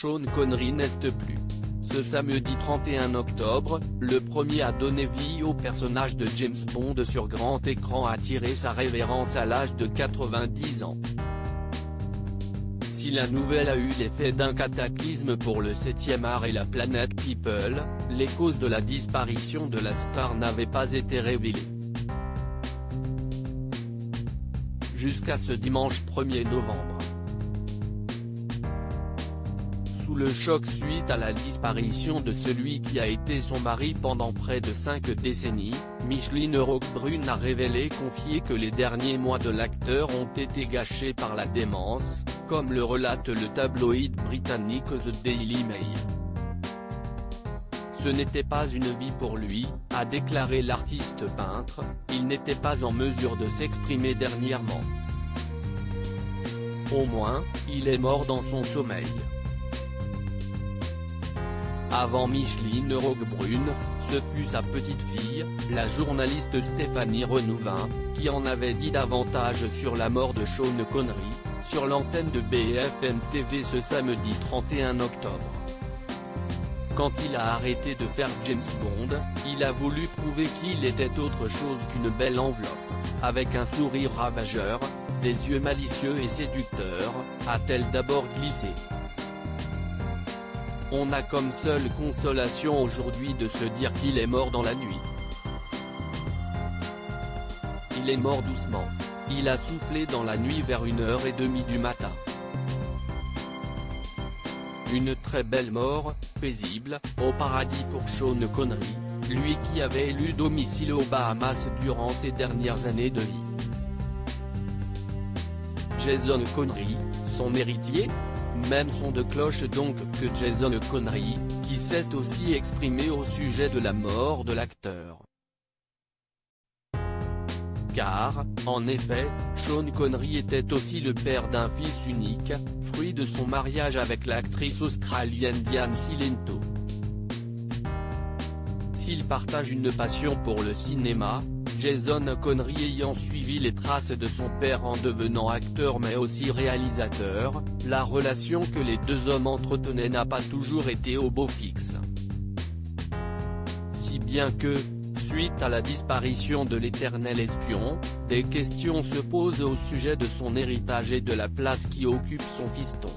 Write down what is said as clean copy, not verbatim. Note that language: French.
Sean Connery n'est plus. Ce samedi 31 octobre, le premier à donner vie au personnage de James Bond sur grand écran a tiré sa révérence à l'âge de 90 ans. Si la nouvelle a eu l'effet d'un cataclysme pour le 7e art et la planète People, les causes de la disparition de la star n'avaient pas été révélées. Jusqu'à ce dimanche 1er novembre. Sous le choc suite à la disparition de celui qui a été son mari pendant près de 5 décennies, Micheline Roquebrune a confié que les derniers mois de l'acteur ont été gâchés par la démence, comme le relate le tabloïd britannique The Daily Mail. Ce n'était pas une vie pour lui, a déclaré l'artiste peintre, il n'était pas en mesure de s'exprimer dernièrement. Au moins, il est mort dans son sommeil. Avant Micheline Roquebrune, ce fut sa petite-fille, la journaliste Stéphanie Renouvin, qui en avait dit davantage sur la mort de Sean Connery, sur l'antenne de BFM TV ce samedi 31 octobre. Quand il a arrêté de faire James Bond, il a voulu prouver qu'il était autre chose qu'une belle enveloppe, avec un sourire ravageur, des yeux malicieux et séducteurs, a-t-elle d'abord glissé. On a comme seule consolation aujourd'hui de se dire qu'il est mort dans la nuit. Il est mort doucement. Il a soufflé dans la nuit vers 1h30 du matin. Une très belle mort, paisible, au paradis pour Sean Connery, lui qui avait élu domicile aux Bahamas durant ses dernières années de vie. Jason Connery, son héritier ? Même son de cloche donc que Jason Connery, qui s'est aussi exprimé au sujet de la mort de l'acteur. Car, en effet, Sean Connery était aussi le père d'un fils unique, fruit de son mariage avec l'actrice australienne Diane Cilento. S'il partage une passion pour le cinéma, Jason Connery ayant suivi les traces de son père en devenant acteur mais aussi réalisateur, la relation que les deux hommes entretenaient n'a pas toujours été au beau fixe. Si bien que, suite à la disparition de l'éternel espion, des questions se posent au sujet de son héritage et de la place qui occupe son fiston.